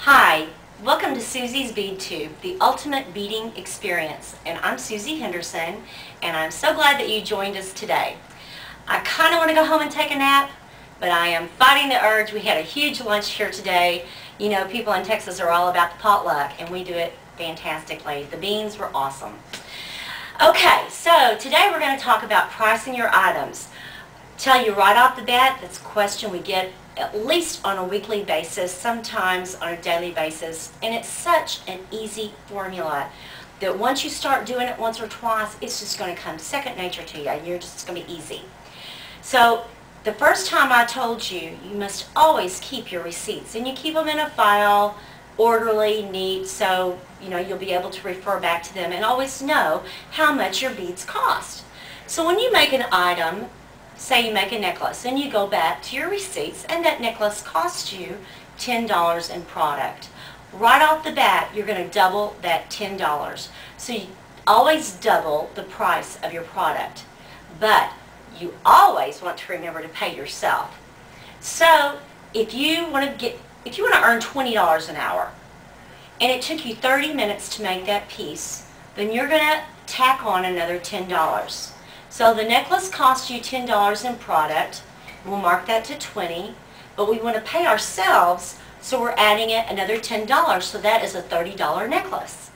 Hi, welcome to Susie's Bead Tube, the ultimate beading experience. And I'm Susie Henderson, and I'm so glad that you joined us today. I kind of want to go home and take a nap, but I am fighting the urge. We had a huge lunch here today. You know, people in Texas are all about the potluck, and we do it fantastically. The beans were awesome. Okay, so today we're going to talk about pricing your items. Tell you right off the bat, that's a question we get at least on a weekly basis, sometimes on a daily basis, and it's such an easy formula that once you start doing it once or twice, it's just going to come second nature to you, and you're just going to be easy. So the first time I told you, you must always keep your receipts, and you keep them in a file, orderly, neat, so you know you'll be able to refer back to them and always know how much your beads cost. So when you make an item, say you make a necklace, and you go back to your receipts, and that necklace costs you $10 in product. Right off the bat, you're going to double that $10. So you always double the price of your product. But you always want to remember to pay yourself. So if you want to earn $20 an hour, and it took you 30 minutes to make that piece, then you're going to tack on another $10. So the necklace costs you $10 in product. We'll mark that to $20, but we want to pay ourselves, so we're adding it another $10, so that is a $30 necklace.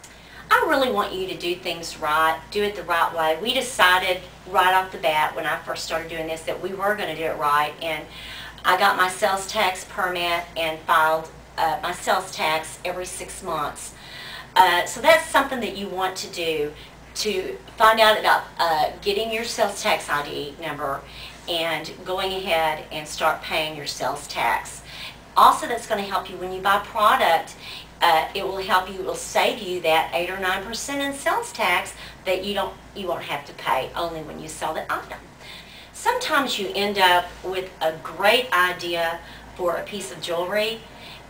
I really want you to do things right, do it the right way. We decided right off the bat when I first started doing this that we were going to do it right, and I got my sales tax permit and filed my sales tax every 6 months. So that's something that you want to do, to find out about getting your sales tax ID number and going ahead and start paying your sales tax. Also, that's going to help you when you buy product. It will help you, it will save you that 8 or 9% in sales tax that you won't have to pay only when you sell the item. Sometimes you end up with a great idea for a piece of jewelry,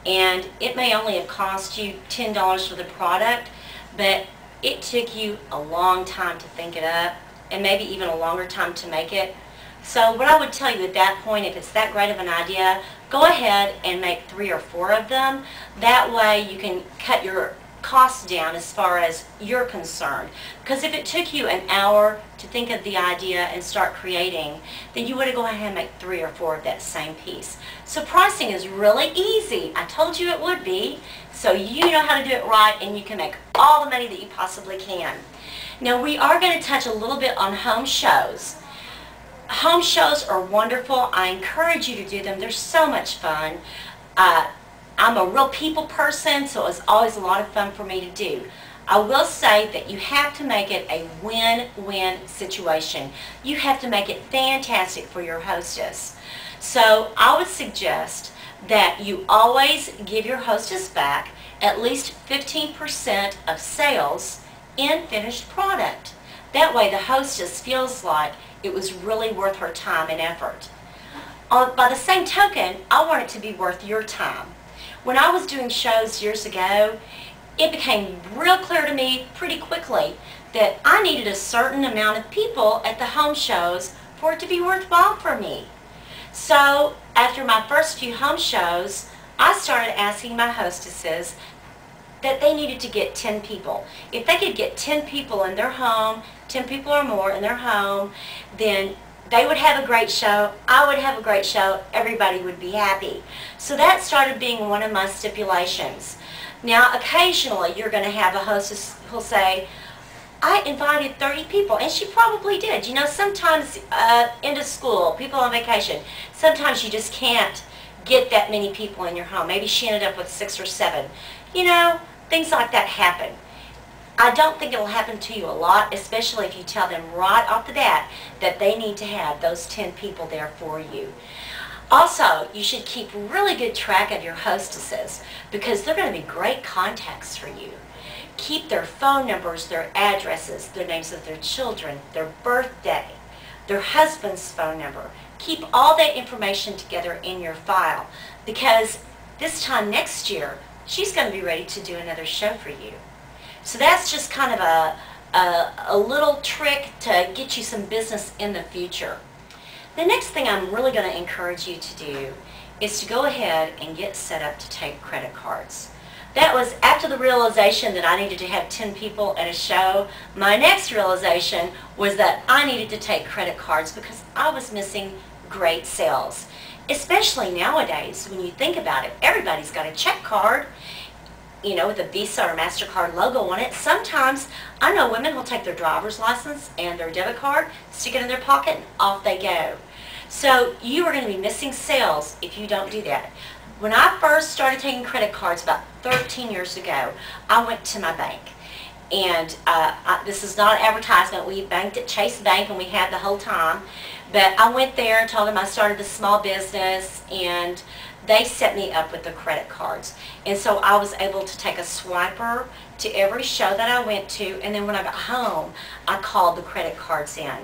and it may only have cost you $10 for the product, but it took you a long time to think it up, and maybe even a longer time to make it. So what I would tell you at that point, if it's that great of an idea, go ahead and make 3 or 4 of them. That way you can cut your costs down as far as you're concerned. Because if it took you an hour to think of the idea and start creating, then you would have gone ahead and make 3 or 4 of that same piece. So pricing is really easy. I told you it would be. So you know how to do it right, and you can make all the money that you possibly can. Now we are going to touch a little bit on home shows. Home shows are wonderful. I encourage you to do them. They're so much fun. I'm a real people person, so it's always a lot of fun for me to do. I will say that you have to make it a win-win situation. You have to make it fantastic for your hostess. So I would suggest that you always give your hostess back at least 15% of sales in finished product. That way the hostess feels like it was really worth her time and effort. By the same token, I want it to be worth your time. When I was doing shows years ago, it became real clear to me pretty quickly that I needed a certain amount of people at the home shows for it to be worthwhile for me. So after my first few home shows, I started asking my hostesses that they needed to get 10 people. If they could get 10 people in their home, 10 people or more in their home, then they would have a great show, I would have a great show, everybody would be happy. So that started being one of my stipulations. Now occasionally you're going to have a hostess who'll say, I invited 30 people, and she probably did. You know, sometimes into school, people on vacation, sometimes you just can't get that many people in your home. Maybe she ended up with 6 or 7. You know, things like that happen. I don't think it'll happen to you a lot, especially if you tell them right off the bat that they need to have those 10 people there for you. Also, you should keep really good track of your hostesses, because they're going to be great contacts for you. Keep their phone numbers, their addresses, their names of their children, their birthday, their husband's phone number. Keep all that information together in your file, because this time next year, she's going to be ready to do another show for you. So that's just kind of a little trick to get you some business in the future. The next thing I'm really going to encourage you to do is to go ahead and get set up to take credit cards. That was after the realization that I needed to have 10 people at a show. My next realization was that I needed to take credit cards because I was missing great sales. Especially nowadays, when you think about it, everybody's got a check card, you know, with a Visa or MasterCard logo on it. Sometimes I know women will take their driver's license and their debit card, stick it in their pocket, and off they go. So you are going to be missing sales if you don't do that. When I first started taking credit cards about 13 years ago, I went to my bank. And this is not an advertisement. We banked at Chase Bank, and we had the whole time. But I went there and told them I started a small business, and they set me up with the credit cards. And so I was able to take a swiper to every show that I went to, and then when I got home, I called the credit cards in.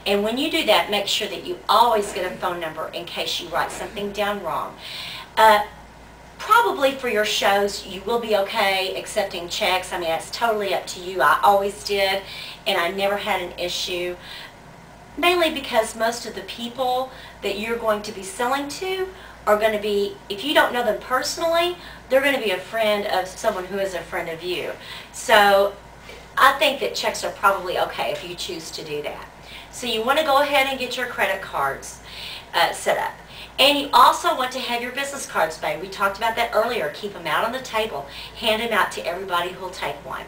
And when you do that, make sure that you always get a phone number in case you write something down wrong. Probably for your shows, you will be okay accepting checks. I mean, that's totally up to you. I always did, and I never had an issue. Mainly because most of the people that you're going to be selling to are going to be, if you don't know them personally, they're going to be a friend of someone who is a friend of you. So I think that checks are probably okay if you choose to do that. So you want to go ahead and get your credit cards set up. And you also want to have your business cards made. We talked about that earlier. Keep them out on the table. Hand them out to everybody who will take one.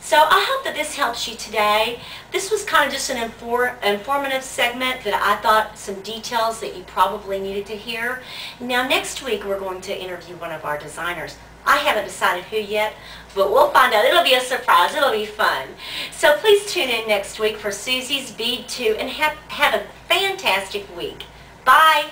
So I hope that this helps you today. This was kind of just an informative segment that I thought some details that you probably needed to hear. Now next week we're going to interview one of our designers. I haven't decided who yet, but we'll find out. It'll be a surprise. It'll be fun. So please tune in next week for Susie's Bead 2 and have a fantastic week. Bye.